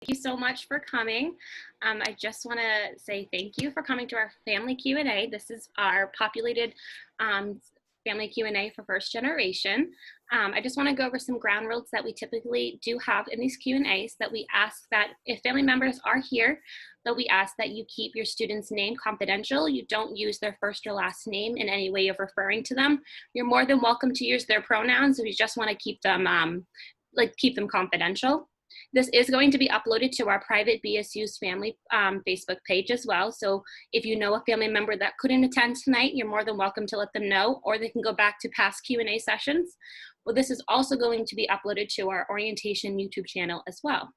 Thank you so much for coming. I just want to say thank you for coming to our family Q&A. This is our populated family Q&A for first generation. I just want to go over some ground rules that we typically do have in these Q&As, that we ask that if family members are here, that we ask that you keep your student's name confidential. You don't use their first or last name in any way of referring to them. You're more than welcome to use their pronouns if you just want to keep them confidential. This is going to be uploaded to our private BSU's family Facebook page as well. So if you know a family member that couldn't attend tonight, you're more than welcome to let them know, or they can go back to past Q&A sessions. Well, this is also going to be uploaded to our orientation YouTube channel as well.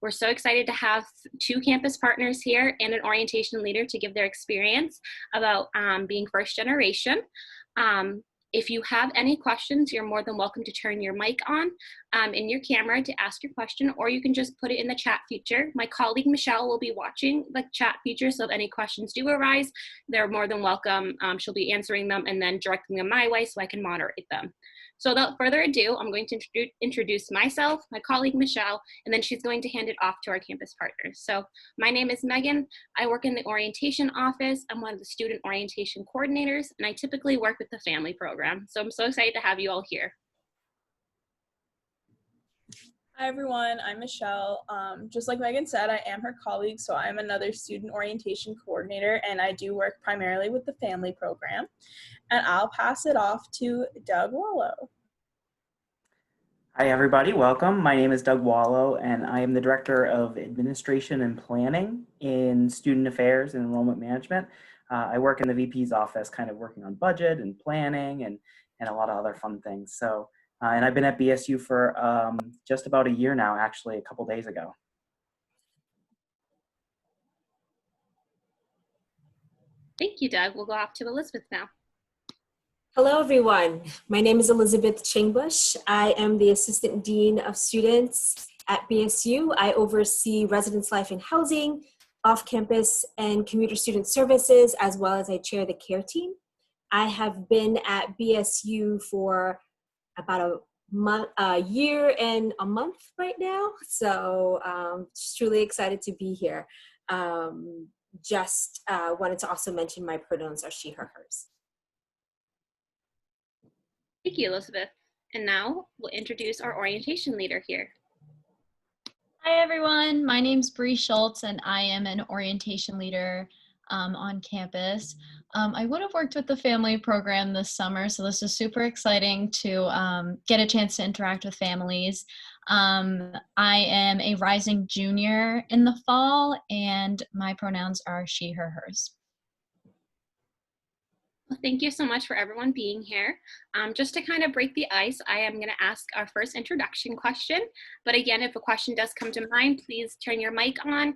We're so excited to have two campus partners here and an orientation leader to give their experience about being first generation. If you have any questions, you're more than welcome to turn your mic on in your camera to ask your question, or you can just put it in the chat feature. My colleague Michelle will be watching the chat feature, so if any questions do arise, they're more than welcome. She'll be answering them and then directing them my way so I can moderate them. So without further ado, I'm going to introduce myself, my colleague Michelle, and then she's going to hand it off to our campus partners. So my name is Megan. I work in the orientation office. I'm one of the student orientation coordinators, and I typically work with the family program. So I'm so excited to have you all here. Hi everyone, I'm Michelle. Just like Megan said, I am her colleague, so I'm another student orientation coordinator, and I do work primarily with the family program. And I'll pass it off to Doug Wallow. Hi everybody, welcome. My name is Doug Wallow, and I am the Director of Administration and Planning in Student Affairs and Enrollment Management. I work in the VP's office, kind of working on budget and planning and a lot of other fun things. So. And I've been at BSU for just about a year now, actually, a couple days ago. Thank you, Doug. We'll go off to Elizabeth now. Hello, everyone. My name is Elizabeth Chingbush. I am the Assistant Dean of Students at BSU. I oversee residence life and housing, off-campus and commuter student services, as well as I chair the care team. I have been at BSU for about a year and a month right now. So just truly excited to be here. Just wanted to also mention my pronouns are she, her, hers. Thank you, Elizabeth. And now we'll introduce our orientation leader here. Hi everyone, my name's Bree Schultz and I am an orientation leader on campus. I would have worked with the family program this summer, so this is super exciting to get a chance to interact with families. I am a rising junior in the fall, and my pronouns are she, her, hers. Well, thank you so much for everyone being here. Just to kind of break the ice, I am going to ask our first introduction question. But again, if a question does come to mind, please turn your mic on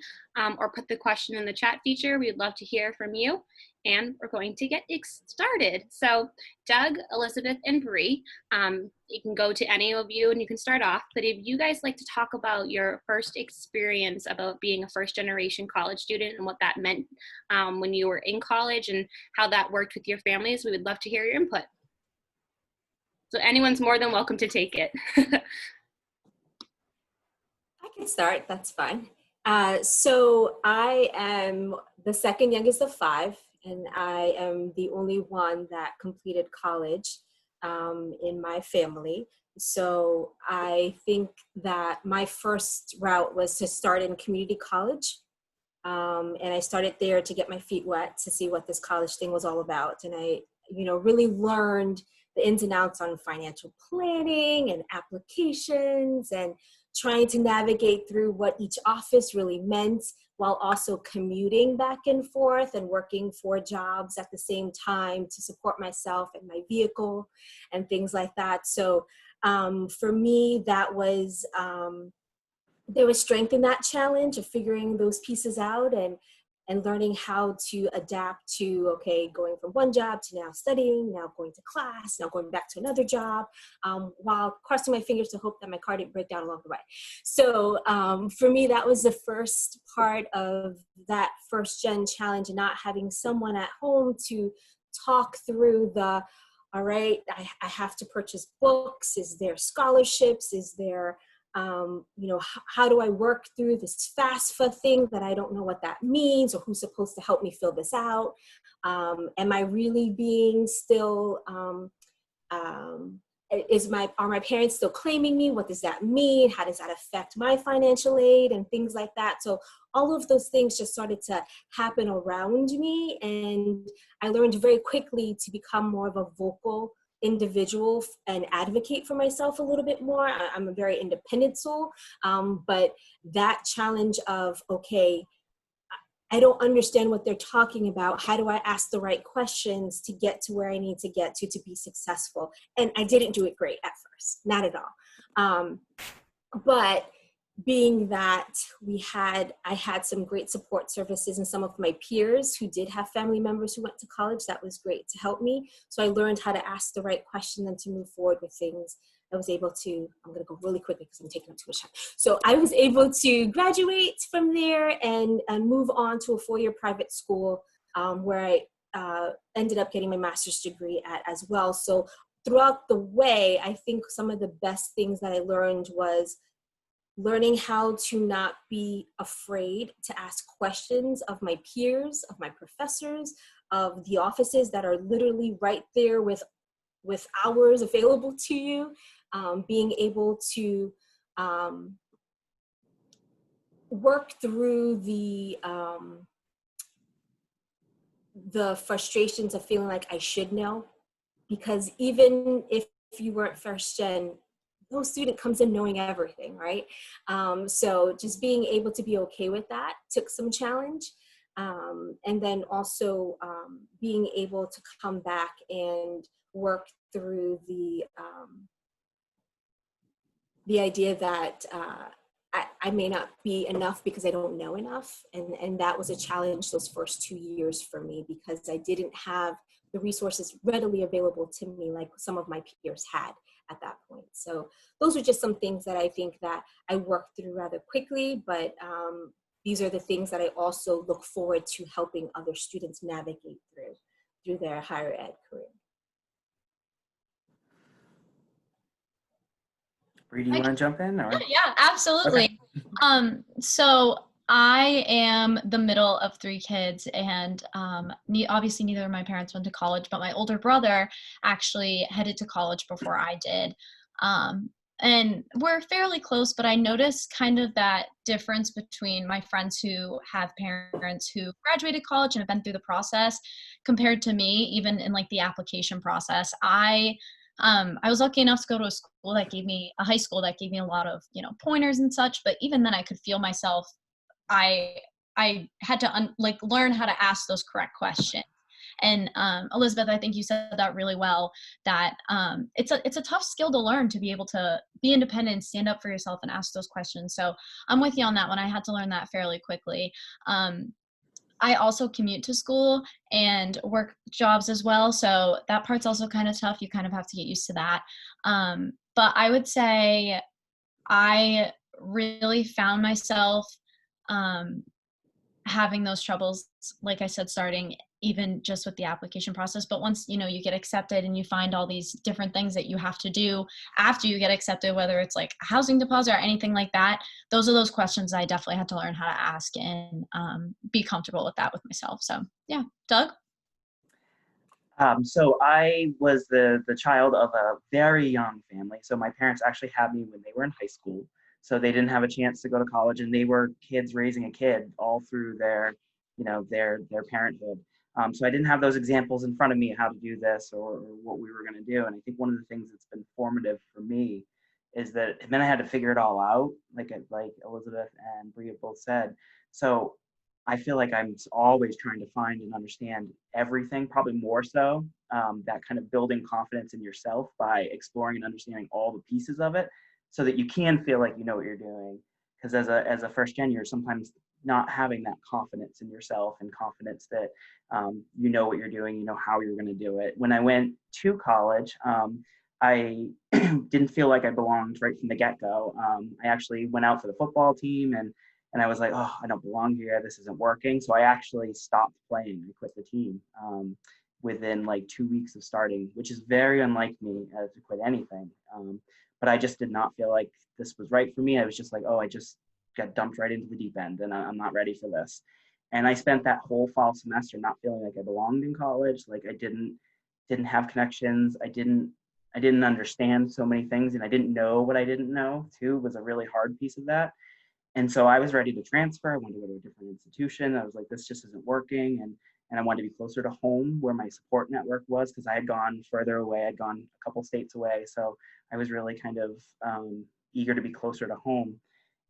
or put the question in the chat feature. We'd love to hear from you. And we're going to get started. So Doug, Elizabeth, and Bree, you can go to any of you and you can start off. But if you guys like to talk about your first experience about being a first generation college student and what that meant when you were in college and how that worked with your families, we would love to hear your input. So anyone's more than welcome to take it. I can start, that's fine. So I am the second youngest of 5. And I am the only one that completed college in my family. So I think that my first route was to start in community college. And I started there to get my feet wet to see what this college thing was all about. And I, really learned the ins and outs on financial planning and applications and trying to navigate through what each office really meant, while also commuting back and forth and working 4 jobs at the same time to support myself and my vehicle and things like that. So for me, that was, there was strength in that challenge of figuring those pieces out and learning how to adapt to, okay, going from one job to now studying, now going to class, now going back to another job, while crossing my fingers to hope that my car didn't break down along the way. So for me, that was the first part of that first gen challenge, and not having someone at home to talk through the, all right, I have to purchase books. Is there scholarships? Is there how do I work through this FAFSA thing that I don't know what that means, or who's supposed to help me fill this out? Am I really being still, are my parents still claiming me? What does that mean? How does that affect my financial aid and things like that? So all of those things just started to happen around me, and I learned very quickly to become more of a vocal individual and advocate for myself a little bit more. I'm a very independent soul, but that challenge of, okay, I don't understand what they're talking about. How do I ask the right questions to get to where I need to get to be successful? And I didn't do it great at first, not at all. But being that I had some great support services and some of my peers who did have family members who went to college, that was great to help me. So I learned how to ask the right question and to move forward with things. I was able to, I'm going to go really quickly because I'm taking up too much time. So I was able to graduate from there and move on to a 4-year private school where I ended up getting my master's degree at as well. So throughout the way, I think some of the best things that I learned was learning how to not be afraid to ask questions of my peers, of my professors, of the offices that are literally right there with hours available to you. Being able to work through the frustrations of feeling like I should know, because even if you weren't first gen, no student comes in knowing everything, right? So just being able to be okay with that took some challenge. And then also being able to come back and work through the idea that I may not be enough because I don't know enough. And that was a challenge those first 2 years for me, because I didn't have the resources readily available to me like some of my peers had at that point. So those are just some things that I think that I worked through rather quickly, but these are the things that I also look forward to helping other students navigate through their higher ed career. Bree, do you want to jump in? Or? Yeah, absolutely. Okay. So I am the middle of 3 kids, and obviously neither of my parents went to college, but my older brother actually headed to college before I did. And we're fairly close, but I noticed kind of that difference between my friends who have parents who graduated college and have been through the process compared to me, even in like the application process. I was lucky enough to go to a high school that gave me a lot of, pointers and such, but even then I could feel myself, I had to learn how to ask those correct questions. And Elizabeth, I think you said that really well, that it's a tough skill to learn, to be able to be independent, stand up for yourself and ask those questions. So I'm with you on that one. I had to learn that fairly quickly. I also commute to school and work jobs as well. So that part's also kind of tough. You kind of have to get used to that. But I would say I really found myself having those troubles, like I said, starting even just with the application process. But once, you get accepted and you find all these different things that you have to do after you get accepted, whether it's like a housing deposit or anything like that, those are those questions I definitely had to learn how to ask and be comfortable with that with myself. So yeah. Doug? So I was the child of a very young family. So my parents actually had me when they were in high school. So they didn't have a chance to go to college, and they were kids raising a kid all through their parenthood. So I didn't have those examples in front of me how to do this or what we were going to do. And I think one of the things that's been formative for me is that then I had to figure it all out, like Elizabeth and Bree have both said. So I feel like I'm always trying to find and understand everything, probably more so that kind of building confidence in yourself by exploring and understanding all the pieces of it, so that you can feel like you know what you're doing. Because as a first gen, you're sometimes not having that confidence in yourself and confidence that you know what you're doing, you know how you're going to do it. When I went to college, I didn't feel like I belonged right from the get-go. I actually went out for the football team, and I was like, oh, I don't belong here. This isn't working. So I actually stopped playing. I quit the team within like 2 weeks of starting, which is very unlike me to quit anything. but I just did not feel like this was right for me. I was just like, oh, I just got dumped right into the deep end and I'm not ready for this. And I spent that whole fall semester not feeling like I belonged in college. Like I didn't have connections. I didn't understand so many things, and I didn't know what I didn't know too was a really hard piece of that. And so I was ready to transfer. I wanted to go to a different institution. I was like, this just isn't working. And I wanted to be closer to home where my support network was, because I had gone further away. I'd gone a couple states away. So I was really kind of eager to be closer to home.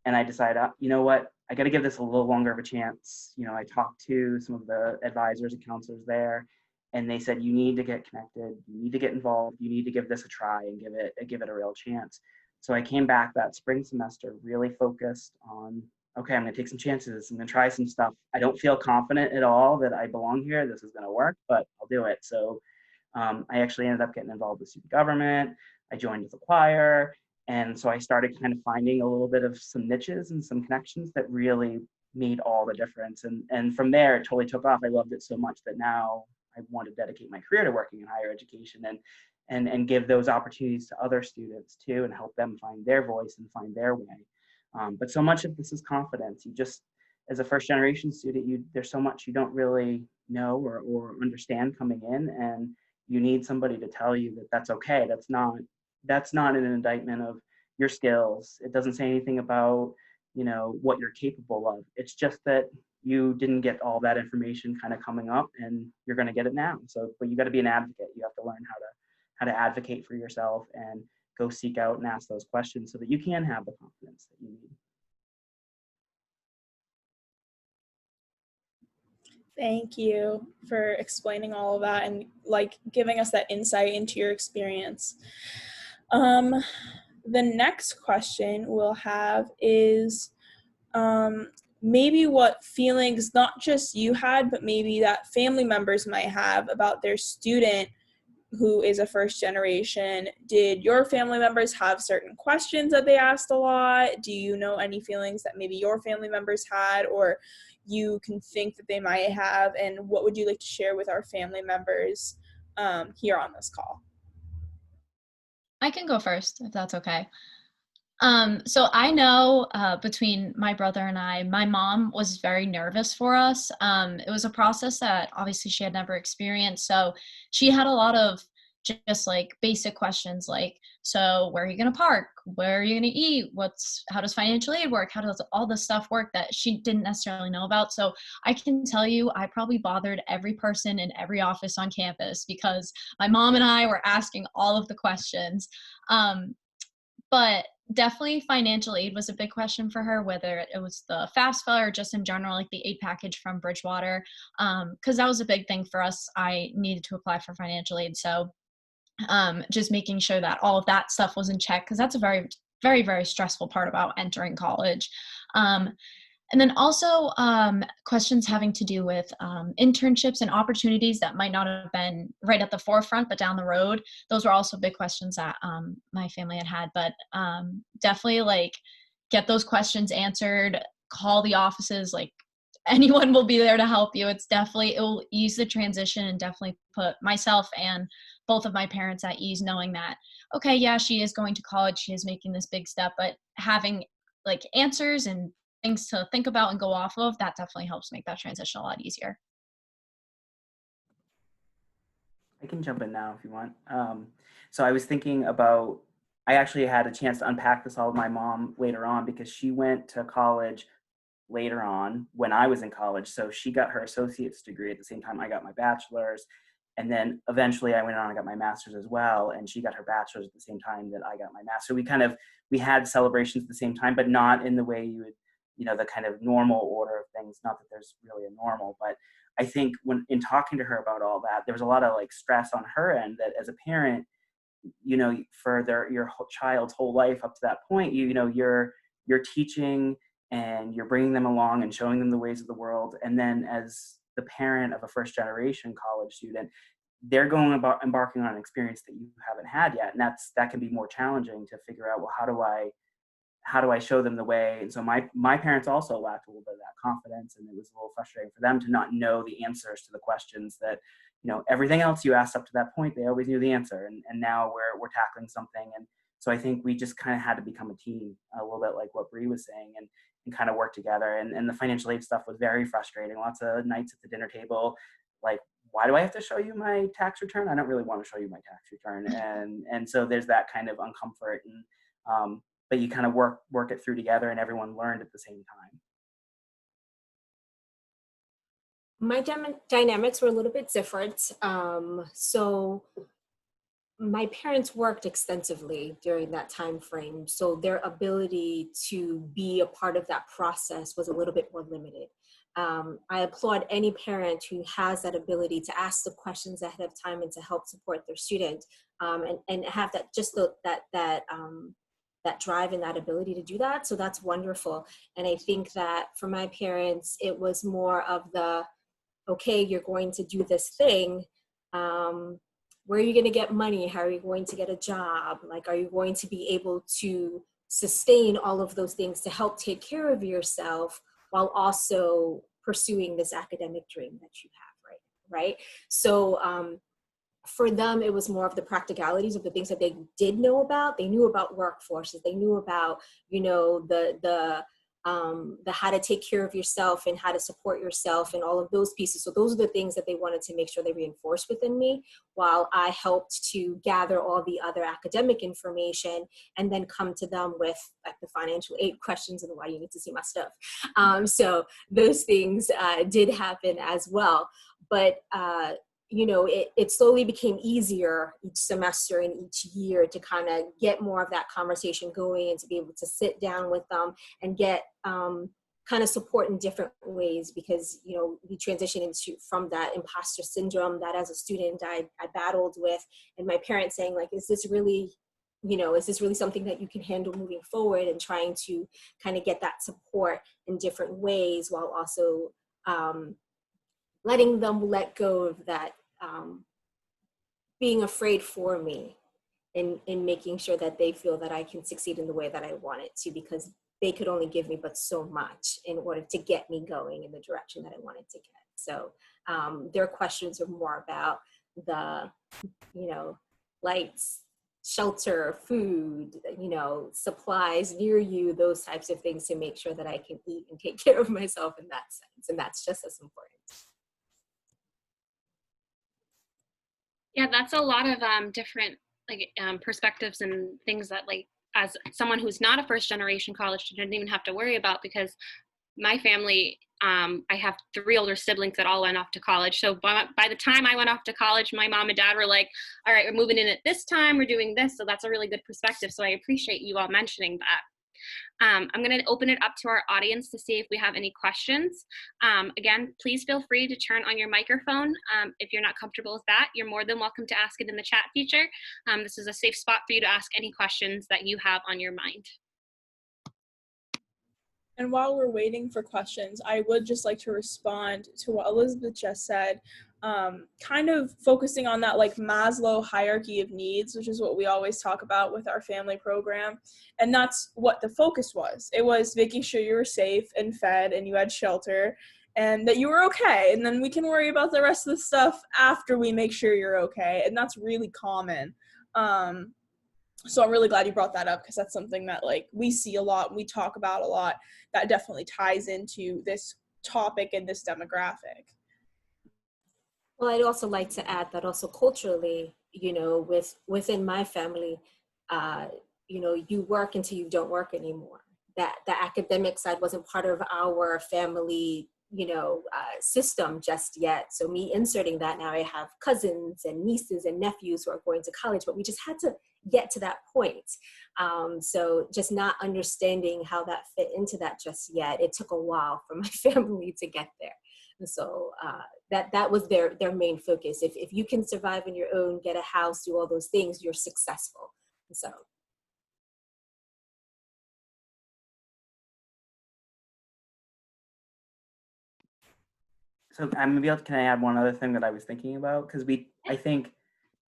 And I decided, you know what, I got to give this a little longer of a chance. You know, I talked to some of the advisors and counselors there, and they said, you need to get connected, you need to get involved, you need to give this a try and give it a real chance. So I came back that spring semester really focused on, okay, I'm going to take some chances. I'm going to try some stuff. I don't feel confident at all that I belong here. This is going to work, but I'll do it. So I actually ended up getting involved with student government. I joined with the choir. And so I started kind of finding a little bit of some niches and some connections that really made all the difference. And from there, it totally took off. I loved it so much that now I want to dedicate my career to working in higher education and give those opportunities to other students too, and help them find their voice and find their way. But so much of this is confidence. You just, as a first generation student, there's so much you don't really know or understand coming in, and you need somebody to tell you that that's okay. That's not an indictment of your skills. It doesn't say anything about, you know, what you're capable of. It's just that you didn't get all that information kind of coming up, and you're going to get it now. So, but you got to be an advocate. You have to learn how to advocate for yourself and go seek out and ask those questions so that you can have the confidence that you need. Thank you for explaining all of that and like giving us that insight into your experience. The next question we'll have is maybe what feelings not just you had, but maybe that family members might have about their student who is a first generation. Did your family members have certain questions that they asked a lot? Do you know any feelings that maybe your family members had or you can think that they might have? And what would you like to share with our family members here on this call? I can go first if that's okay. So I know between my brother and I, my mom was very nervous for us. It was a process that obviously she had never experienced. So she had a lot of just like basic questions like, so where are you going to park? Where are you going to eat? How does financial aid work? How does all this stuff work that she didn't necessarily know about? So I can tell you, I probably bothered every person in every office on campus because my mom and I were asking all of the questions. But definitely financial aid was a big question for her, whether it was the FAFSA or just in general, like the aid package from Bridgewater, because that was a big thing for us. I needed to apply for financial aid. So just making sure that all of that stuff was in check, because that's a very, very, very stressful part about entering college. And then also questions having to do with internships and opportunities that might not have been right at the forefront, but down the road. Those were also big questions that my family had. But definitely like get those questions answered, call the offices, like anyone will be there to help you. It will ease the transition and definitely put myself and both of my parents at ease, knowing that, okay, yeah, she is going to college, she is making this big step, but having like answers and things to think about and go off of, that definitely helps make that transition a lot easier. I can jump in now if you want. So I was thinking about, I actually had a chance to unpack this all with my mom later on because she went to college later on when I was in college. So she got her associate's degree at the same time I got my bachelor's. And then eventually I went on and got my master's as well. And she got her bachelor's at the same time that I got my master's. We had celebrations at the same time, but not in the way you would, the kind of normal order of things. Not that there's really a normal, but I think when in talking to her about all that, there was a lot of like stress on her end that as a parent, for your child's whole life up to that point, you're teaching and you're bringing them along and showing them the ways of the world. And then as the parent of a first generation college student, they're going about embarking on an experience that you haven't had yet. And that can be more challenging to figure out, well, how do I show them the way? And so my parents also lacked a little bit of that confidence, and it was a little frustrating for them to not know the answers to the questions that, everything else you asked up to that point, they always knew the answer. And now we're tackling something, and So I think we just kind of had to become a team, a little bit like what Bree was saying, and kind of work together. And the financial aid stuff was very frustrating. Lots of nights at the dinner table, like, why do I have to show you my tax return? I don't really want to show you my tax return. And so there's that kind of uncomfort, and but you kind of work it through together, and everyone learned at the same time. My dynamics were a little bit different. So my parents worked extensively during that time frame, so their ability to be a part of that process was a little bit more limited. I applaud any parent who has that ability to ask the questions ahead of time and to help support their student, and have that that drive and that ability to do that. So that's wonderful. And I think that for my parents, it was more of the, okay, you're going to do this thing. Where are you going to get money? How are you going to get a job? Like, are you going to be able to sustain all of those things to help take care of yourself while also pursuing this academic dream that you have, right? So for them, it was more of the practicalities of the things that they did know about. They knew about workforces. They knew about, you know, the how to take care of yourself and how to support yourself and all of those pieces. So those are the things that they wanted to make sure they reinforced within me, while I helped to gather all the other academic information and then come to them with like the financial aid questions and why you need to see my stuff. So those things did happen as well. But you know, it slowly became easier each semester and each year to kind of get more of that conversation going and to be able to sit down with them and get kind of support in different ways, because, you know, we transitioned into from that imposter syndrome that as a student I battled with, and my parents saying like, is this really, you know, is this really something that you can handle moving forward, and trying to kind of get that support in different ways while also letting them let go of that being afraid for me, in making sure that they feel that I can succeed in the way that I want it to, because they could only give me but so much in order to get me going in the direction that I wanted to get. So their questions are more about the, you know, lights, shelter, food, you know, supplies near you, those types of things, to make sure that I can eat and take care of myself in that sense. And that's just as important. Yeah, that's a lot of different perspectives and things that, like, as someone who's not a first generation college student, didn't even have to worry about, because my family, I have 3 older siblings that all went off to college. So by the time I went off to college, my mom and dad were like, all right, we're moving in at this time, we're doing this. So that's a really good perspective. So I appreciate you all mentioning that. I'm going to open it up to our audience to see if we have any questions. Again, please feel free to turn on your microphone. If you're not comfortable with that, you're more than welcome to ask it in the chat feature. This is a safe spot for you to ask any questions that you have on your mind. And while we're waiting for questions, I would just like to respond to what Elizabeth just said, kind of focusing on that like Maslow hierarchy of needs, which is what we always talk about with our family program. And that's what the focus was. It was making sure you were safe and fed and you had shelter and that you were okay. And then we can worry about the rest of the stuff after we make sure you're okay. And that's really common. So I'm really glad you brought that up, because that's something that like we see a lot, we talk about a lot, that definitely ties into this topic and this demographic. Well, I'd also like to add that also culturally, you know, within my family, you know, you work until you don't work anymore. That the academic side wasn't part of our family, you know, system just yet. So me inserting that, now I have cousins and nieces and nephews who are going to college, but we just had to get to that point. So just not understanding how that fit into that just yet. It took a while for my family to get there. And so that was their main focus. If you can survive on your own, get a house, do all those things, you're successful. So. So can I add one other thing that I was thinking about? Because I think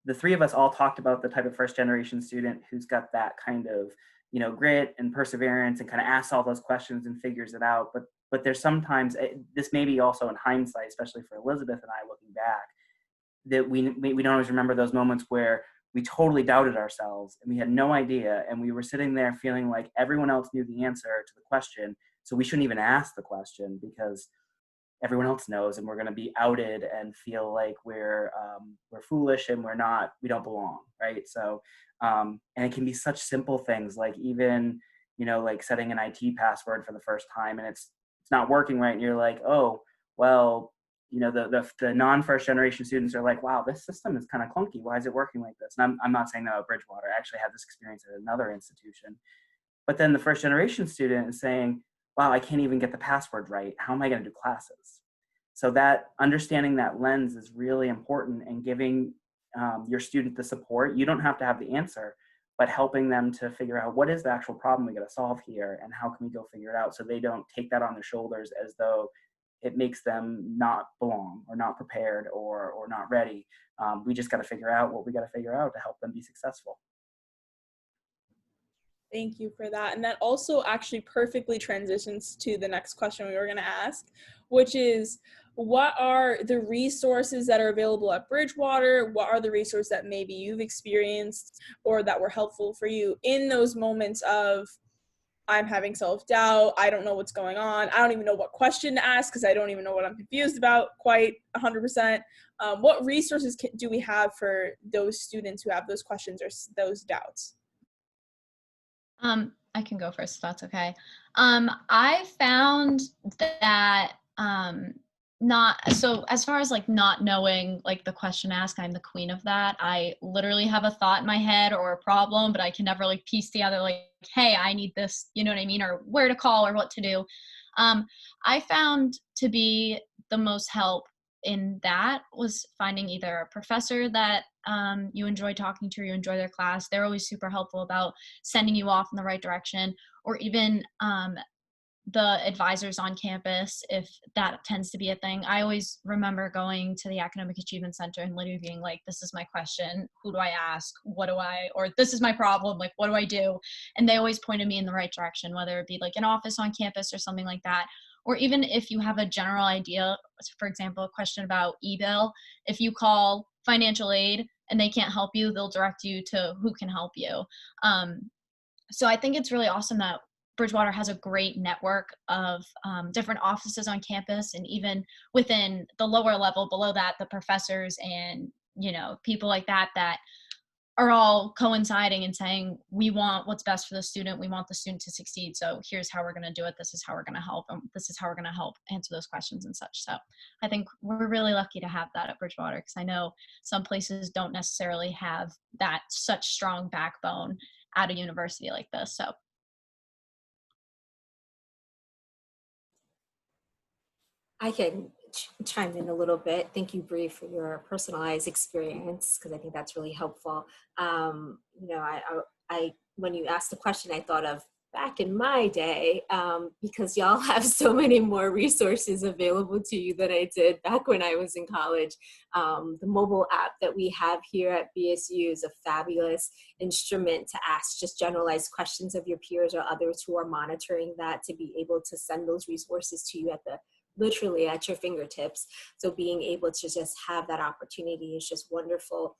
the 3 of us all talked about the type of first generation student who's got that kind of, you know, grit and perseverance and kind of asks all those questions and figures it out. But there's sometimes, this may be also in hindsight, especially for Elizabeth and I looking back, that we don't always remember those moments where we totally doubted ourselves and we had no idea. And we were sitting there feeling like everyone else knew the answer to the question. So we shouldn't even ask the question because everyone else knows, and we're going to be outed and feel like we're foolish and we don't belong. Right. So, and it can be such simple things like even, like setting an IT password for the first time and it's not working right. And you're like, oh, well, the non-first generation students are like, wow, this system is kind of clunky. Why is it working like this? And I'm not saying that about Bridgewater. I actually had this experience at another institution. But then the first generation student is saying, wow, I can't even get the password right. How am I going to do classes? So that understanding that lens is really important, and giving your student the support. You don't have to have the answer, but helping them to figure out what is the actual problem we got to solve here and how can we go figure it out, so they don't take that on their shoulders as though it makes them not belong or not prepared or not ready. We just got to figure out what we got to figure out to help them be successful. Thank you for that. And that also actually perfectly transitions to the next question we were going to ask, which is, what are the resources that are available at Bridgewater? What are the resources that maybe you've experienced or that were helpful for you in those moments of, I'm having self-doubt, I don't know what's going on, I don't even know what question to ask because I don't even know what I'm confused about quite 100%. What resources do we have for those students who have those questions or those doubts? I can go first if that's okay. I found that so as far as like not knowing like the question asked, I'm the queen of that. I literally have a thought in my head or a problem, but I can never like piece together like, hey, I need this, you know what I mean, or where to call or what to do. I found to be the most help in that was finding either a professor that you enjoy talking to or you enjoy their class. They're always super helpful about sending you off in the right direction, or even the advisors on campus, if that tends to be a thing. I always remember going to the Academic Achievement Center and literally being like, this is my question, who do I ask, or this is my problem, like what do I do? And they always pointed me in the right direction, whether it be like an office on campus or something like that. Or even if you have a general idea, for example, a question about e-bill, if you call financial aid and they can't help you, they'll direct you to who can help you. So I think it's really awesome that Bridgewater has a great network of different offices on campus, and even within the lower level below that, the professors and, people like that are all coinciding and saying, we want what's best for the student. We want the student to succeed. So here's how we're going to do it. This is how we're going to help. And this is how we're going to help answer those questions and such. So I think we're really lucky to have that at Bridgewater, because I know some places don't necessarily have that such strong backbone at a university like this. So I can chime in a little bit. Thank you, Bree, for your personalized experience, because I think that's really helpful. I when you asked the question, I thought of back in my day, because y'all have so many more resources available to you than I did back when I was in college. The mobile app that we have here at BSU is a fabulous instrument to ask just generalized questions of your peers or others who are monitoring that, to be able to send those resources to you literally at your fingertips. So being able to just have that opportunity is just wonderful.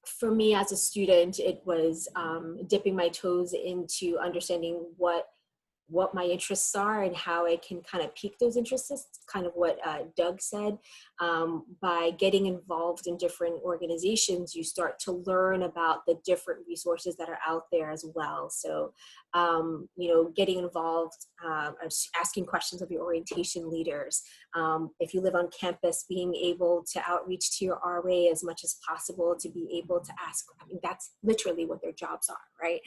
For me as a student, it was dipping my toes into understanding what my interests are and how I can kind of pique those interests. It's kind of what Doug said. By getting involved in different organizations, you start to learn about the different resources that are out there as well. So, getting involved, asking questions of your orientation leaders. If you live on campus, being able to outreach to your RA as much as possible, to be able to ask, that's literally what their jobs are, right?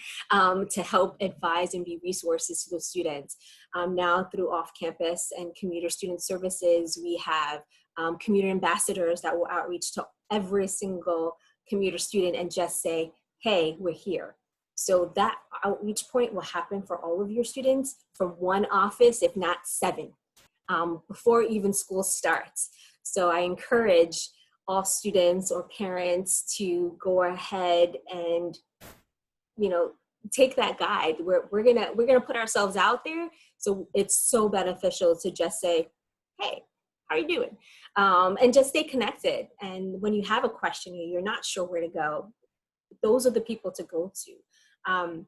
To help advise and be resources to those students. Now through off-campus and commuter student services, we have commuter ambassadors that will outreach to every single commuter student and just say, hey, we're here. So that outreach point will happen for all of your students from one office, if not 7, before even school starts. So I encourage all students or parents to go ahead and, take that guide. We're gonna put ourselves out there. So it's so beneficial to just say, hey, how are you doing? And just stay connected. And when you have a question, you're not sure where to go, those are the people to go to.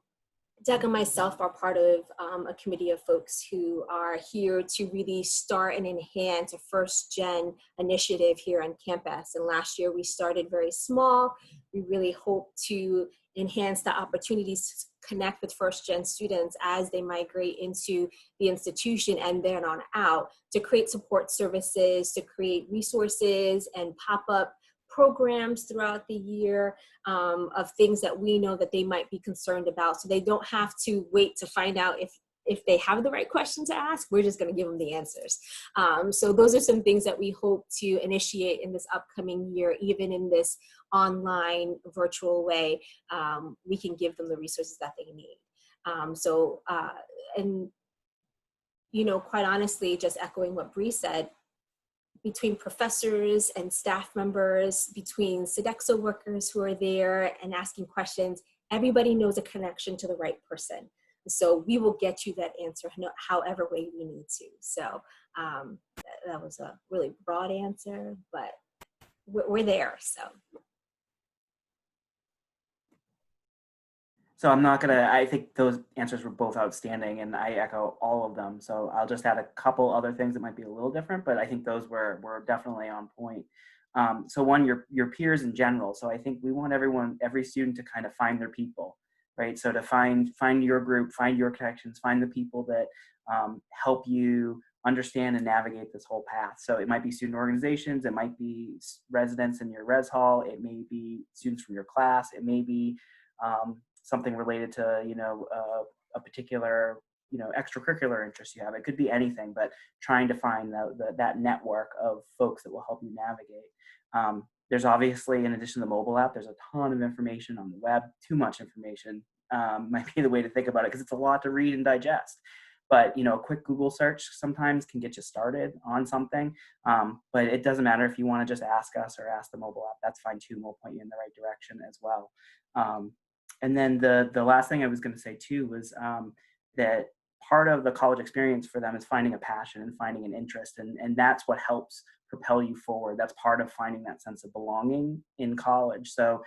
Doug and myself are part of a committee of folks who are here to really start and enhance a first gen initiative here on campus. And last year we started very small. We really hope to enhance the opportunities to connect with first gen students as they migrate into the institution and then on out, to create support services, to create resources and pop up programs throughout the year of things that we know that they might be concerned about, so they don't have to wait to find out if they have the right question to ask. We're just going to give them the answers. So those are some things that we hope to initiate in this upcoming year. Even in this online virtual way, we can give them the resources that they need. And you know, quite honestly, just echoing what Bree said, between professors and staff members, between Sodexo workers who are there and asking questions, everybody knows a connection to the right person. So we will get you that answer however way we need to. So that was a really broad answer, but we're there, so. So I'm not gonna, I think those answers were both outstanding and I echo all of them. So I'll just add a couple other things that might be a little different, but I think those were definitely on point. So one, your peers in general. So I think we want every student to kind of find their people, right? So to find your group, find your connections, find the people that help you understand and navigate this whole path. So it might be student organizations, it might be residents in your res hall, it may be students from your class, it may be something related to, you know, a particular, you know, extracurricular interest you have. It could be anything, but trying to find that network of folks that will help you navigate. There's obviously, in addition to the mobile app, there's a ton of information on the web. Too much information might be the way to think about it, because it's a lot to read and digest. But, you know, a quick Google search sometimes can get you started on something. But it doesn't matter if you want to just ask us or ask the mobile app. That's fine too. We'll point you in the right direction as well. And then the last thing I was going to say too was that part of the college experience for them is finding a passion and finding an interest. And that's what helps propel you forward. That's part of finding that sense of belonging in college. So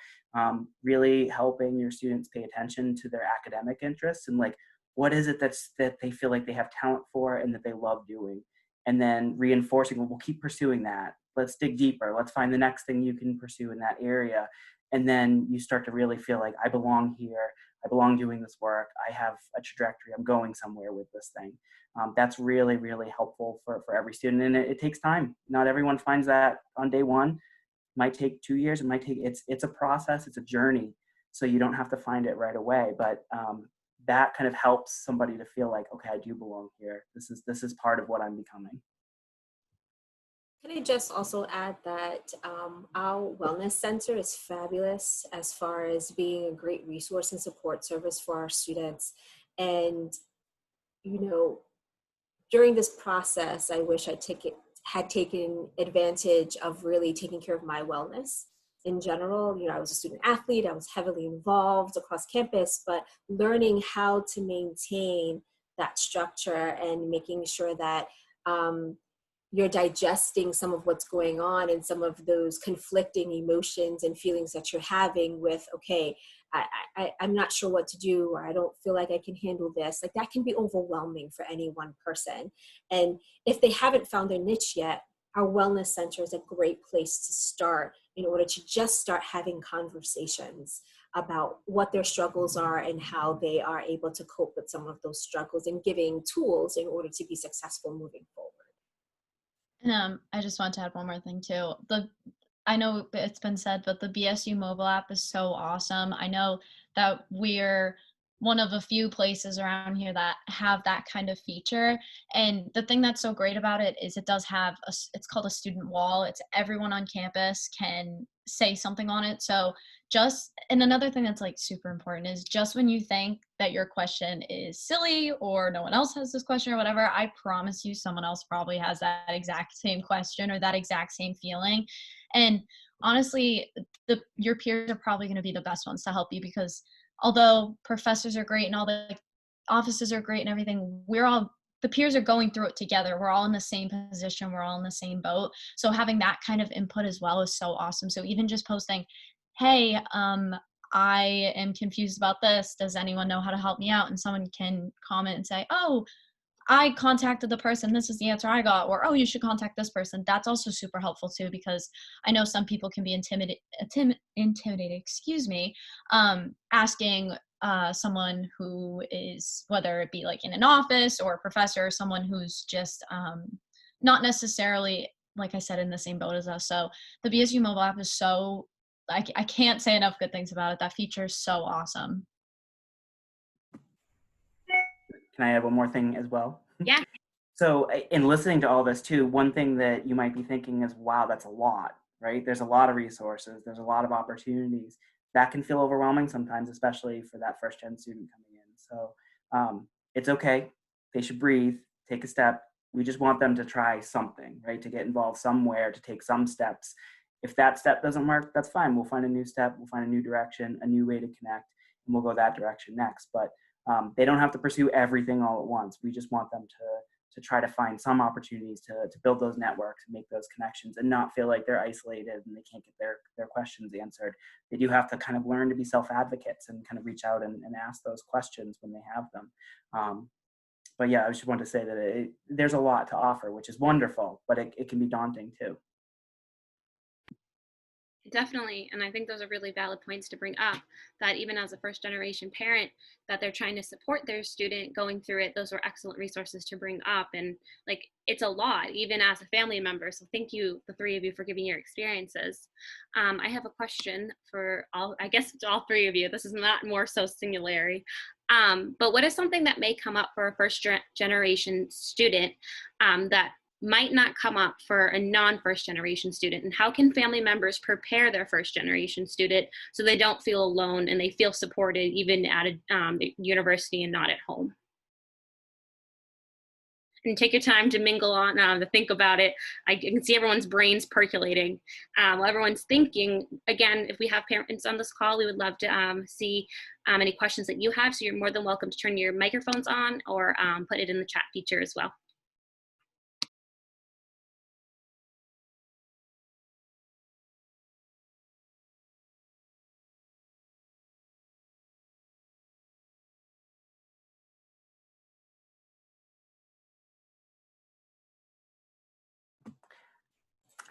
really helping your students pay attention to their academic interests and like, what is it that they feel like they have talent for and that they love doing? And then reinforcing, well, we'll keep pursuing that. Let's dig deeper. Let's find the next thing you can pursue in that area. And then you start to really feel like, I belong here. I belong doing this work. I have a trajectory. I'm going somewhere with this thing. That's really, really helpful for every student. And it takes time. Not everyone finds that on day one. It might take 2 years. It might take, it's a process. It's a journey. So you don't have to find it right away. But that kind of helps somebody to feel like, okay, I do belong here. This is part of what I'm becoming. Can I just also add that our wellness center is fabulous as far as being a great resource and support service for our students. And, you know, during this process, I wish I had taken advantage of really taking care of my wellness. In general, you know, I was a student athlete, I was heavily involved across campus, but learning how to maintain that structure and making sure that you're digesting some of what's going on and some of those conflicting emotions and feelings that you're having with, okay, I'm not sure what to do, or I don't feel like I can handle this. Like that can be overwhelming for any one person. And if they haven't found their niche yet, our wellness center is a great place to start in order to just start having conversations about what their struggles are and how they are able to cope with some of those struggles and giving tools in order to be successful moving forward. And I just want to add one more thing too. I know it's been said, but the BSU mobile app is so awesome. I know that we're one of a few places around here that have that kind of feature. And the thing that's so great about it is it does have it's called a student wall. It's everyone on campus can say something on it. So and another thing that's like super important is just when you think that your question is silly or no one else has this question or whatever, I promise you someone else probably has that exact same question or that exact same feeling. And honestly, your peers are probably going to be the best ones to help you, because although professors are great and all the offices are great and everything, we're all the the peers are going through it together. We're all in the same position. We're all in the same boat. So having that kind of input as well is so awesome. So even just posting, hey, I am confused about this. Does anyone know how to help me out? And someone can comment and say, oh, I contacted the person. This is the answer I got. Or, oh, you should contact this person. That's also super helpful too, because I know some people can be intimidated, excuse me, asking someone who is, whether it be like in an office or a professor, or someone who's just not necessarily, like I said, in the same boat as us. So the BSU mobile app is so, I can't say enough good things about it. That feature is so awesome. Can I add one more thing as well? Yeah. So in listening to all this too, one thing that you might be thinking is, wow, that's a lot, right? There's a lot of resources. There's a lot of opportunities. That can feel overwhelming sometimes, especially for that first gen student coming in. So it's okay. They should breathe, take a step. We just want them to try something, right? To get involved somewhere, to take some steps. If that step doesn't work, that's fine. We'll find a new step. We'll find a new direction, a new way to connect, and we'll go that direction next. But they don't have to pursue everything all at once. We just want them to try to find some opportunities to build those networks and make those connections and not feel like they're isolated and they can't get their questions answered. They do have to kind of learn to be self-advocates and kind of reach out and ask those questions when they have them. But yeah, I just wanted to say that there's a lot to offer, which is wonderful, but it can be daunting too. Definitely. And I think those are really valid points to bring up, that even as a first generation parent, that they're trying to support their student going through it. Those are excellent resources to bring up. And like, it's a lot, even as a family member. So thank you, the three of you, for giving your experiences. I have a question for all, I guess it's all three of you. This is not more so singularity. But what is something that may come up for a first generation student that might not come up for a non-first generation student, and how can family members prepare their first generation student so they don't feel alone and they feel supported even at a university and not at home? And take your time to mingle on, to think about it. I can see everyone's brains percolating. While everyone's thinking, again, if we have parents on this call, we would love to see any questions that you have. So you're more than welcome to turn your microphones on or put it in the chat feature as well.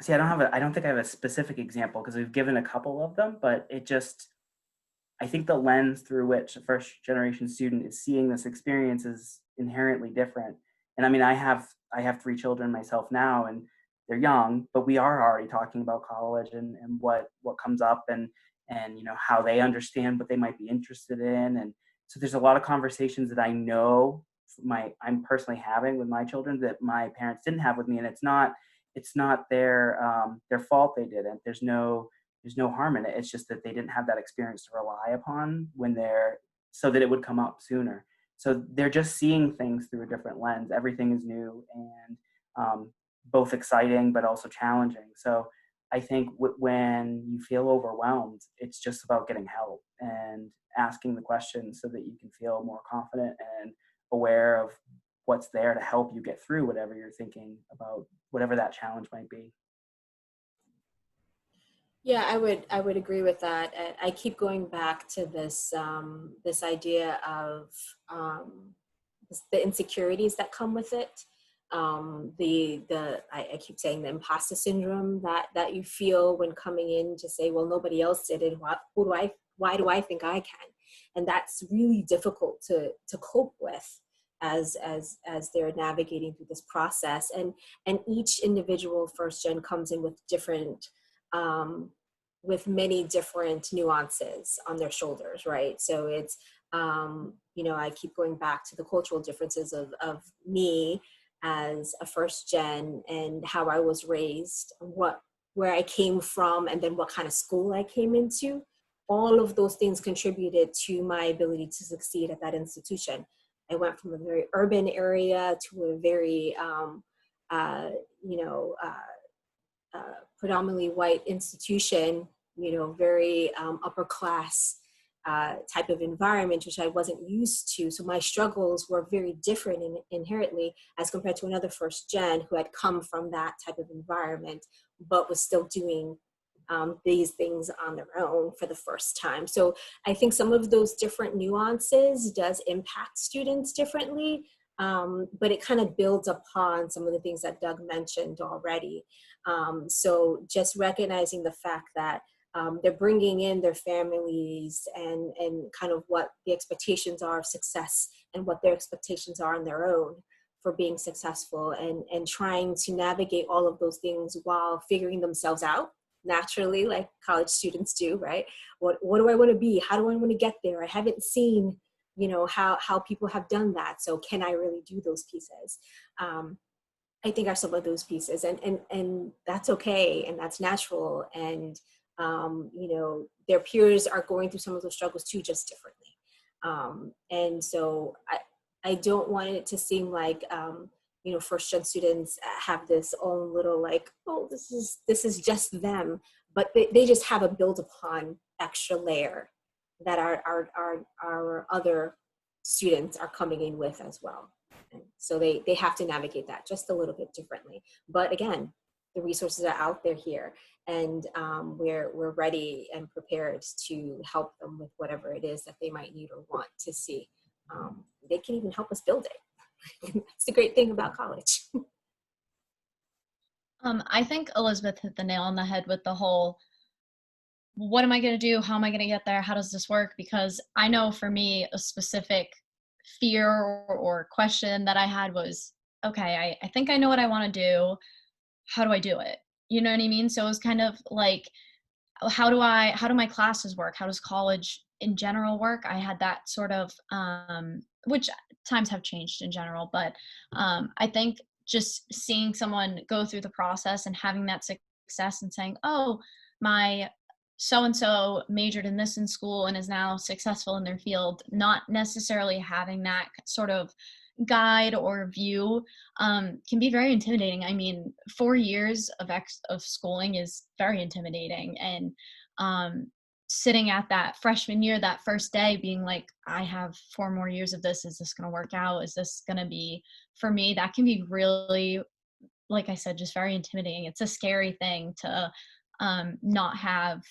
See, I don't think I have a specific example because we've given a couple of them, but I think the lens through which a first generation student is seeing this experience is inherently different. And I mean, I have 3 children myself now, and they're young, but we are already talking about college and what comes up and how they understand what they might be interested in. And so there's a lot of conversations that I know I'm personally having with my children that my parents didn't have with me, and it's not their fault they didn't. There's no harm in it. It's just that they didn't have that experience to rely upon so that it would come up sooner. So they're just seeing things through a different lens. Everything is new and both exciting but also challenging. So I think when you feel overwhelmed, it's just about getting help and asking the questions so that you can feel more confident and aware of what's there to help you get through whatever you're thinking about, whatever that challenge might be. Yeah, I would agree with that. I keep going back to this this idea of the insecurities that come with it. I keep saying the imposter syndrome that you feel when coming in to say, well, nobody else did it. Why do I think I can? And that's really difficult to cope with as they're navigating through this process. And each individual first gen comes in with different with many different nuances on their shoulders, right? So it's I keep going back to the cultural differences of me as a first gen and how I was raised, where I came from, and then what kind of school I came into. All of those things contributed to my ability to succeed at that institution. I went from a very urban area to a very predominantly white institution, very upper class type of environment, which I wasn't used to. So my struggles were very different inherently as compared to another first gen who had come from that type of environment, but was still doing these things on their own for the first time. So I think some of those different nuances does impact students differently, but it kind of builds upon some of the things that Doug mentioned already. So just recognizing the fact that they're bringing in their families and kind of what the expectations are of success and what their expectations are on their own for being successful, and trying to navigate all of those things while figuring themselves out naturally, like college students do, right? What do I want to be? How do I want to get there? I haven't seen, how people have done that. So can I really do those pieces? I think are some of those pieces, and that's okay, and that's natural, and their peers are going through some of those struggles too, just differently. And so I don't want it to seem like first gen students have this own little like, oh, this is just them, but they just have a build upon extra layer that our other students are coming in with as well. And so they have to navigate that just a little bit differently. But again, the resources are out there here, and we're ready and prepared to help them with whatever it is that they might need or want to see. They can even help us build it. That's the great thing about college. I think Elizabeth hit the nail on the head with the whole, what am I going to do? How am I going to get there? How does this work? Because I know for me, a specific fear or question that I had was, okay, I think I know what I want to do. How do I do it? You know what I mean? So it was kind of like, how do my classes work? How does college in general work? I had that sort of, which times have changed in general, but I think just seeing someone go through the process and having that success and saying, oh, my so-and-so majored in this in school and is now successful in their field, not necessarily having that sort of guide or view can be very intimidating. I mean, 4 years of schooling is very intimidating, and sitting at that freshman year, that first day, being like, I have 4 more years of this. Is this going to work out? Is this going to be for me? That can be really, like I said, just very intimidating. It's a scary thing to not have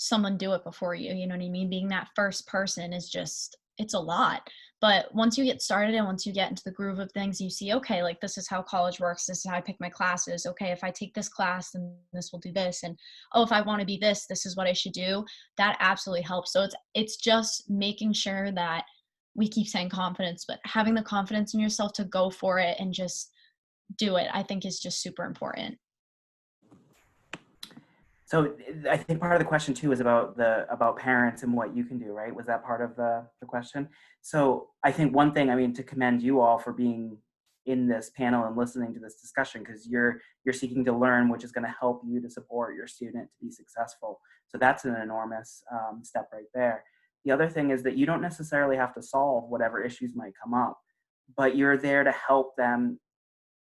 someone do it before you. You know what I mean? Being that first person is just, it's a lot. But once you get started and once you get into the groove of things, you see, okay, like this is how college works. This is how I pick my classes. Okay, if I take this class, then this will do this. And oh, if I want to be this is what I should do. That absolutely helps. So it's just making sure that we keep saying confidence, but having the confidence in yourself to go for it and just do it, I think is just super important. So I think part of the question too is about parents and what you can do, right? Was that part of the question? So I think one thing, I mean, to commend you all for being in this panel and listening to this discussion, because you're seeking to learn, which is going to help you to support your student to be successful. So that's an enormous step right there. The other thing is that you don't necessarily have to solve whatever issues might come up, but you're there to help them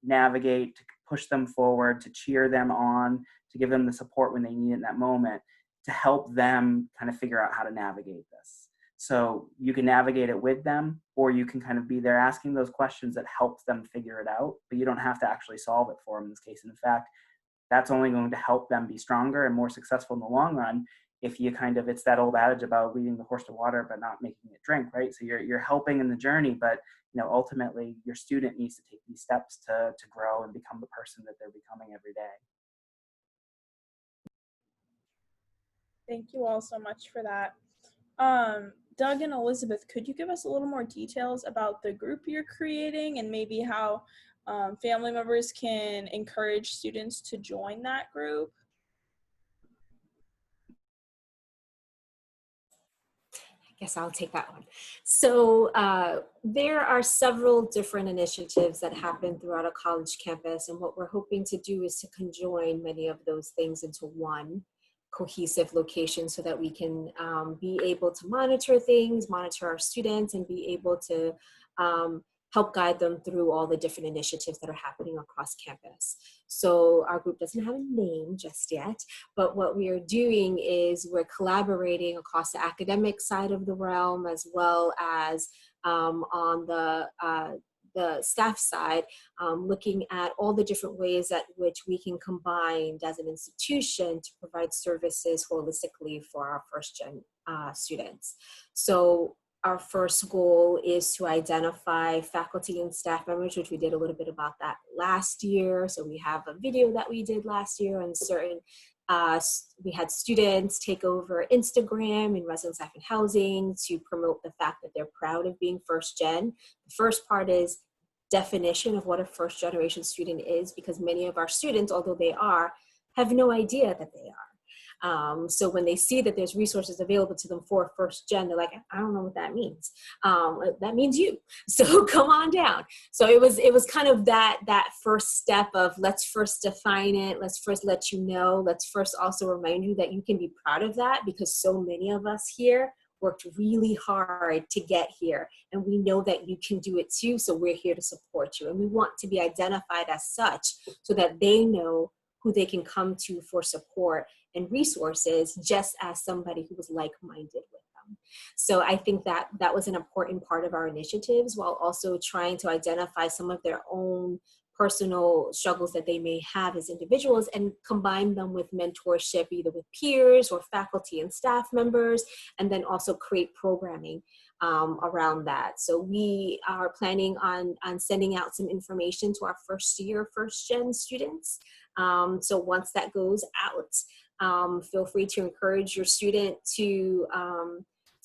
navigate, to push them forward, to cheer them on, to give them the support when they need it in that moment, to help them kind of figure out how to navigate this. So you can navigate it with them, or you can kind of be there asking those questions that helps them figure it out, but you don't have to actually solve it for them in this case. And in fact, that's only going to help them be stronger and more successful in the long run if you kind of, it's that old adage about leading the horse to water but not making it drink, right? So you're helping in the journey, but ultimately your student needs to take these steps to grow and become the person that they're becoming every day. Thank you all so much for that. Doug and Elizabeth, could you give us a little more details about the group you're creating and maybe how family members can encourage students to join that group? I guess I'll take that one. So there are several different initiatives that happen throughout a college campus, and what we're hoping to do is to conjoin many of those things into one cohesive location so that we can be able to monitor things, monitor our students, and be able to help guide them through all the different initiatives that are happening across campus. So our group doesn't have a name just yet, but what we are doing is we're collaborating across the academic side of the realm, as well as on the staff side, looking at all the different ways at which we can combine as an institution to provide services holistically for our first gen students. So our first goal is to identify faculty and staff members, which we did a little bit about that last year. So we have a video that we did last year on certain, we had students take over Instagram in residence life and housing to promote the fact that they're proud of being first gen. The first part is definition of what a first generation student is, because many of our students, although they are, have no idea that they are. So when they see that there's resources available to them for first gen, they're like, I don't know what that means. That means you. So come on down. So it was kind of that first step of, let's first define it. Let's first let you know. Let's first also remind you that you can be proud of that, because so many of us here worked really hard to get here, and we know that you can do it too. So we're here to support you, and we want to be identified as such so that they know who they can come to for support and resources, just as somebody who was like-minded with them. So I think that was an important part of our initiatives, while also trying to identify some of their own personal struggles that they may have as individuals and combine them with mentorship, either with peers or faculty and staff members, and then also create programming around that. So we are planning on sending out some information to our first year, first gen students. So once that goes out, feel free to encourage your student to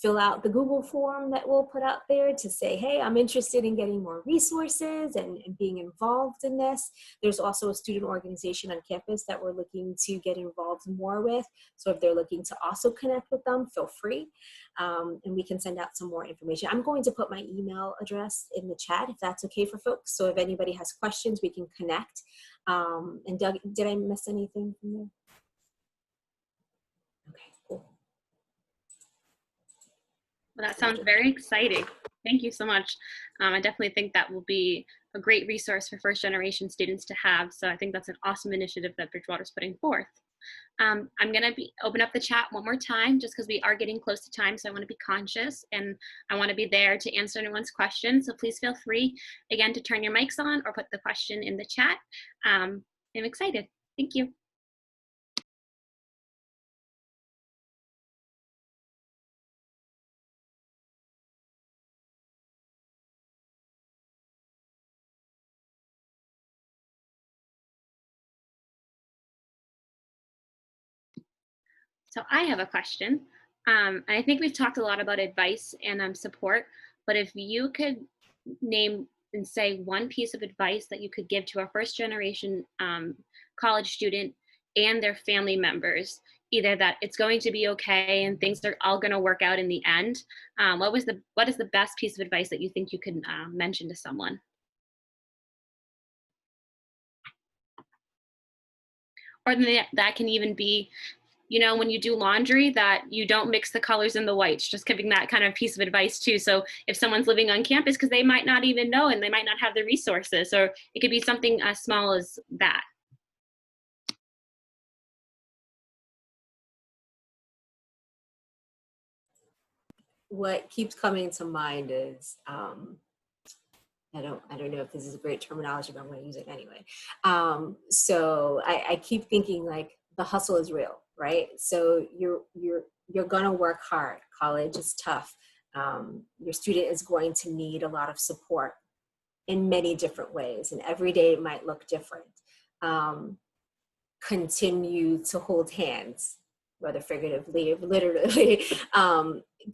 fill out the Google form that we'll put out there to say, hey, I'm interested in getting more resources and being involved in this. There's also a student organization on campus that we're looking to get involved more with. So if they're looking to also connect with them, feel free. And we can send out some more information. I'm going to put my email address in the chat if that's okay for folks. So if anybody has questions, we can connect. And Doug, did I miss anything from there? Okay, cool. Well, that sounds very exciting. Thank you so much. I definitely think that will be a great resource for first generation students to have. So I think that's an awesome initiative that Bridgewater's putting forth. I'm going to open up the chat one more time, just because we are getting close to time. So I want to be conscious, and I want to be there to answer anyone's questions. So please feel free, again, to turn your mics on or put the question in the chat. I'm excited. Thank you. So I have a question. And I think we've talked a lot about advice and support, but if you could name and say one piece of advice that you could give to a first generation college student and their family members, either that it's going to be okay and things are all going to work out in the end, what is the best piece of advice that you think you could mention to someone? Or that can even be, you know, when you do laundry, that you don't mix the colors and the whites, just giving that kind of piece of advice too. So if someone's living on campus, because they might not even know and they might not have the resources, or it could be something as small as that. What keeps coming to mind is, I don't know if this is a great terminology, but I'm going to use it anyway. So I keep thinking, like, the hustle is real, right? So you're gonna work hard. College is tough. Your student is going to need a lot of support in many different ways, and every day it might look different. Continue to hold hands, whether figuratively or literally.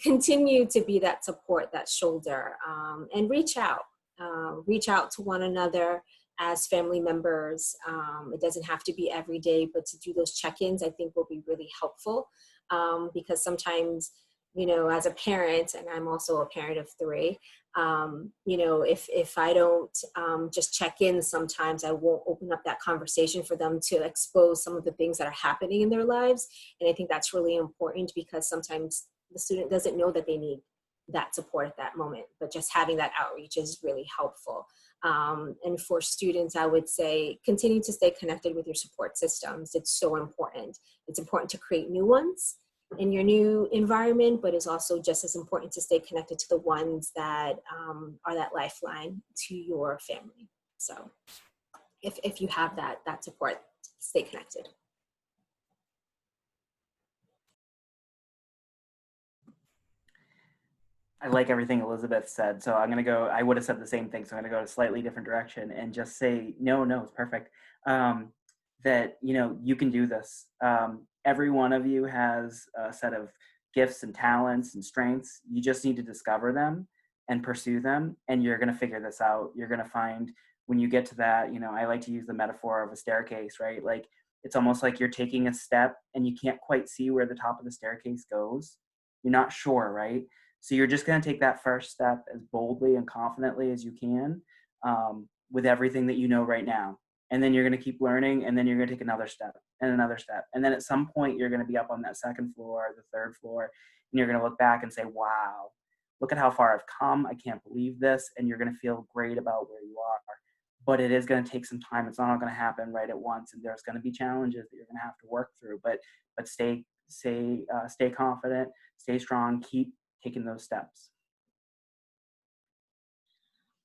Continue to be that support, that shoulder, and reach out. Reach out to one another as family members. It doesn't have to be every day, but to do those check-ins, I think, will be really helpful, because sometimes, you know, as a parent, and I'm also a parent of 3, you know, if I don't just check in, sometimes I won't open up that conversation for them to expose some of the things that are happening in their lives. And I think that's really important, because sometimes the student doesn't know that they need that support at that moment. But just having that outreach is really helpful. And for students, I would say continue to stay connected with your support systems. It's so important. It's important to create new ones in your new environment, but it's also just as important to stay connected to the ones that are that lifeline to your family. So if you have that support, stay connected. I like everything Elizabeth said, so I'm gonna go. I would have said the same thing, so I'm gonna go a slightly different direction and just say no, it's perfect. That you can do this. Every one of you has a set of gifts and talents and strengths. You just need to discover them and pursue them, and you're gonna figure this out. You're gonna find when you get to that. I like to use the metaphor of a staircase, right? Like it's almost like you're taking a step and you can't quite see where the top of the staircase goes. You're not sure, right? So you're just going to take that first step as boldly and confidently as you can with everything that you know right now. And then you're going to keep learning, and then you're going to take another step and another step. And then at some point, you're going to be up on that second floor, the third floor, and you're going to look back and say, wow, look at how far I've come. I can't believe this. And you're going to feel great about where you are. But it is going to take some time. It's not all going to happen right at once. And there's going to be challenges that you're going to have to work through. But stay confident, stay strong, keep taking those steps.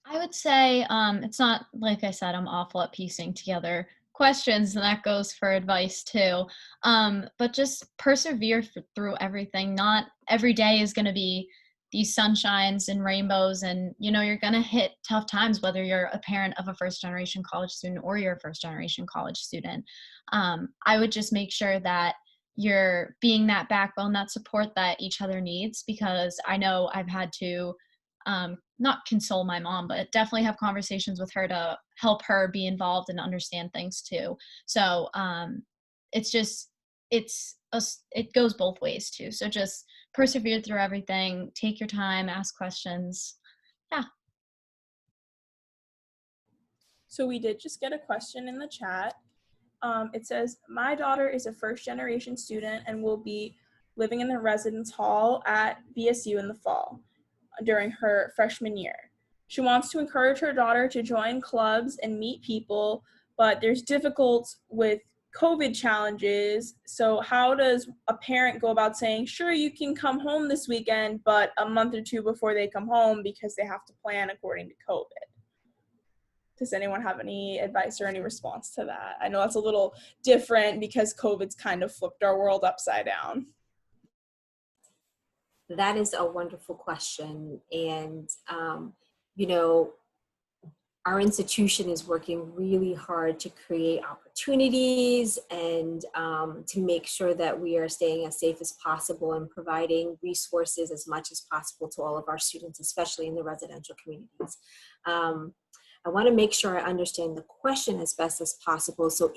I would say it's not, like I said, I'm awful at piecing together questions, and that goes for advice too. But just persevere through everything. Not every day is going to be these sunshines and rainbows, and you're going to hit tough times, whether you're a parent of a first generation college student or you're a first generation college student. I would just make sure that you're being that backbone, that support that each other needs, because I know I've had to not console my mom, but definitely have conversations with her to help her be involved and understand things too. So it goes both ways too. So just persevere through everything, take your time, ask questions. Yeah. So we did just get a question in the chat. It says, my daughter is a first generation student and will be living in the residence hall at VSU in the fall during her freshman year. She wants to encourage her daughter to join clubs and meet people, but there's difficulty with COVID challenges. So how does a parent go about saying, sure, you can come home this weekend, but a month or two before they come home because they have to plan according to COVID? Does anyone have any advice or any response to that? I know that's a little different because COVID's kind of flipped our world upside down. That is a wonderful question. And, our institution is working really hard to create opportunities and to make sure that we are staying as safe as possible and providing resources as much as possible to all of our students, especially in the residential communities. I want to make sure I understand the question as best as possible. So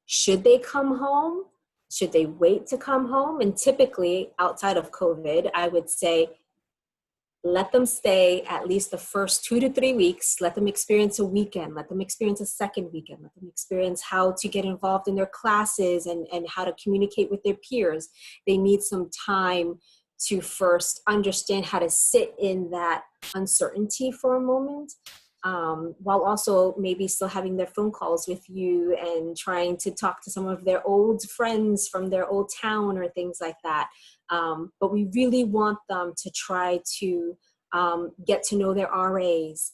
should they come home? Should they wait to come home? And typically, outside of COVID, I would say, let them stay at least the first 2 to 3 weeks. Let them experience a weekend. Let them experience a second weekend. Let them experience how to get involved in their classes and how to communicate with their peers. They need some time to first understand how to sit in that uncertainty for a moment, while also maybe still having their phone calls with you and trying to talk to some of their old friends from their old town or things like that. But we really want them to try to get to know their RAs,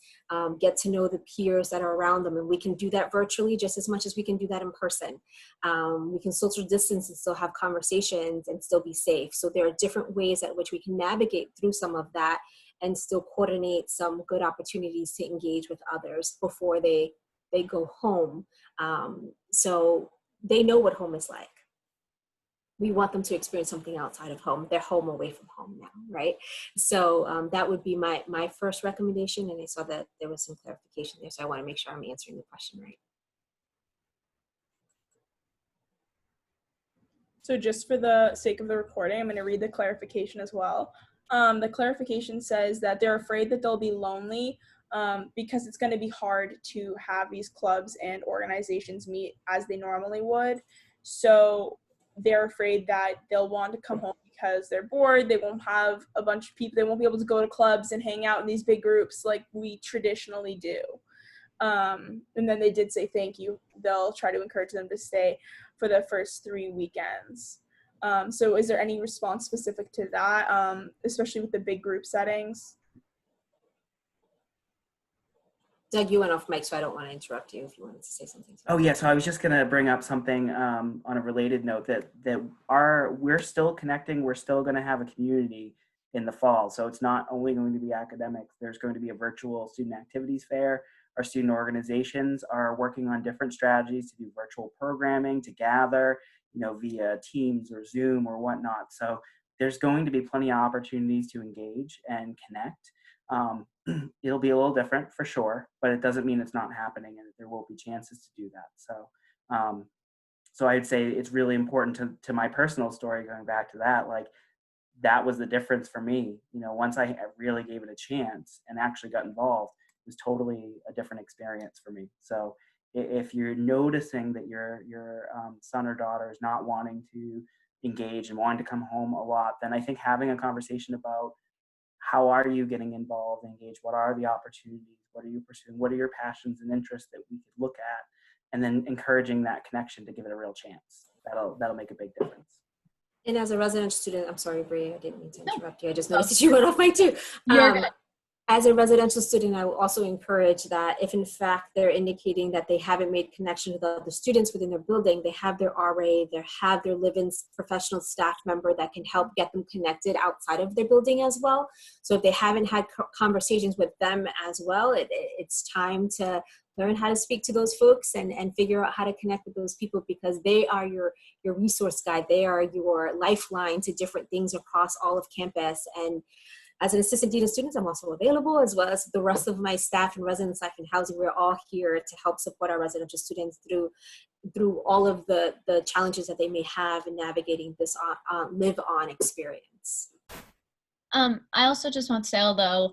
get to know the peers that are around them. And we can do that virtually just as much as we can do that in person. We can social distance and still have conversations and still be safe. So there are different ways at which we can navigate through some of that and still coordinate some good opportunities to engage with others before they go home. So they know what home is like. We want them to experience something outside of home. They're home away from home now, right? So that would be my first recommendation. And I saw that there was some clarification there, so I want to make sure I'm answering the question right. So just for the sake of the recording, I'm going to read the clarification as well. The clarification says that they're afraid that they'll be lonely because it's going to be hard to have these clubs and organizations meet as they normally would. So they're afraid that they'll want to come home because they're bored. They won't have a bunch of people. They won't be able to go to clubs and hang out in these big groups like we traditionally do. And then they did say thank you. They'll try to encourage them to stay for the first 3 weekends. So is there any response specific to that, especially with the big group settings? Doug, you went off mic, so I don't want to interrupt you if you wanted to say something. Oh yeah, so I was just going to bring up something on a related note that we're still connecting. We're still going to have a community in the fall. So it's not only going to be academics. There's going to be a virtual student activities fair. Our student organizations are working on different strategies to do virtual programming, to gather, via Teams or Zoom or whatnot. So there's going to be plenty of opportunities to engage and connect. It'll be a little different for sure, but it doesn't mean it's not happening, and there will be chances to do that. So I'd say it's really important to my personal story, going back to that, like that was the difference for me. Once I really gave it a chance and actually got involved, it was totally a different experience for me. So if you're noticing that your son or daughter is not wanting to engage and wanting to come home a lot, then I think having a conversation about how are you getting involved, engaged, what are the opportunities, what are you pursuing, what are your passions and interests that we could look at, and then encouraging that connection to give it a real chance. That'll make a big difference. And as a resident student, I'm sorry, Bri, I didn't mean to interrupt you. I just noticed that you went off mic too. As a residential student, I will also encourage that if in fact they're indicating that they haven't made connection with other students within their building, they have their RA, they have their live-in professional staff member that can help get them connected outside of their building as well. So if they haven't had conversations with them as well, it's time to learn how to speak to those folks and figure out how to connect with those people, because they are your resource guide. They are your lifeline to different things across all of campus. And as an assistant dean of students, I'm also available, as well as the rest of my staff and resident staff in housing. We're all here to help support our residential students through all of the challenges that they may have in navigating this live-on experience. I also just want to say, although,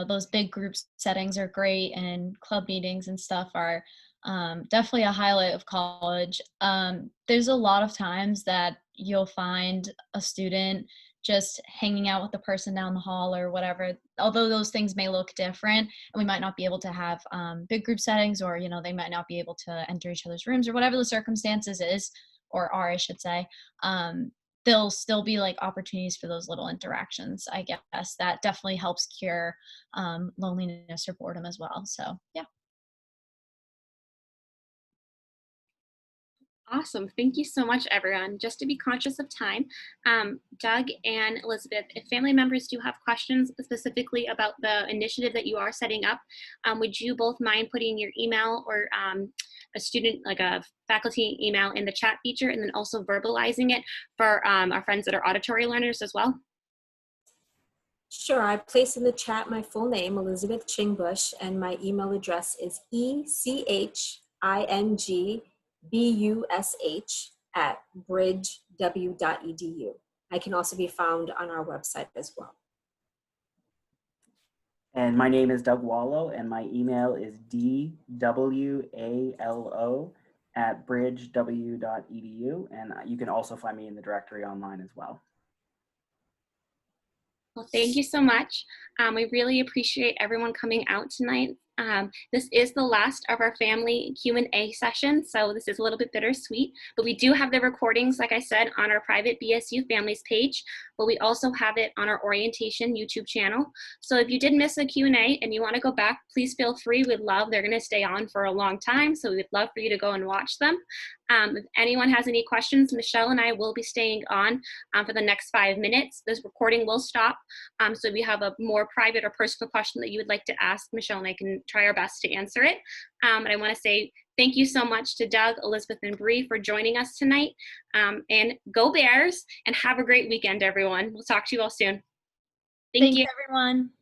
those big group settings are great and club meetings and stuff are definitely a highlight of college, there's a lot of times that you'll find a student just hanging out with the person down the hall or whatever, although those things may look different and we might not be able to have big group settings, or, they might not be able to enter each other's rooms or whatever the circumstances are, I should say, there'll still be like opportunities for those little interactions, I guess, that definitely helps cure loneliness or boredom as well. So, yeah. Awesome. Thank you so much, everyone. Just to be conscious of time, Doug and Elizabeth, if family members do have questions specifically about the initiative that you are setting up, would you both mind putting your email or a student, like a faculty email, in the chat feature, and then also verbalizing it for our friends that are auditory learners as well? Sure. I placed in the chat my full name, Elizabeth Chingbush, and my email address is echingbush@bridgew.edu. I can also be found on our website as well. And my name is Doug Wallow, and my email is dwalo@bridgew.edu, and you can also find me in the directory online as well. Well, thank you so much. We really appreciate everyone coming out tonight. This is the last of our family Q&A session, so this is a little bit bittersweet, but we do have the recordings, like I said, on our private BSU Families page, but we also have it on our orientation YouTube channel. So if you did miss a Q&A and you want to go back, please feel free. We'd love, they're going to stay on for a long time, so we'd love for you to go and watch them. If anyone has any questions, Michelle and I will be staying on for the next 5 minutes. This recording will stop. So if you have a more private or personal question that you would like to ask Michelle, and I can try our best to answer it. And I want to say thank you so much to Doug, Elizabeth, and Bree for joining us tonight. And go Bears, and have a great weekend, everyone. We'll talk to you all soon. Thank you, everyone.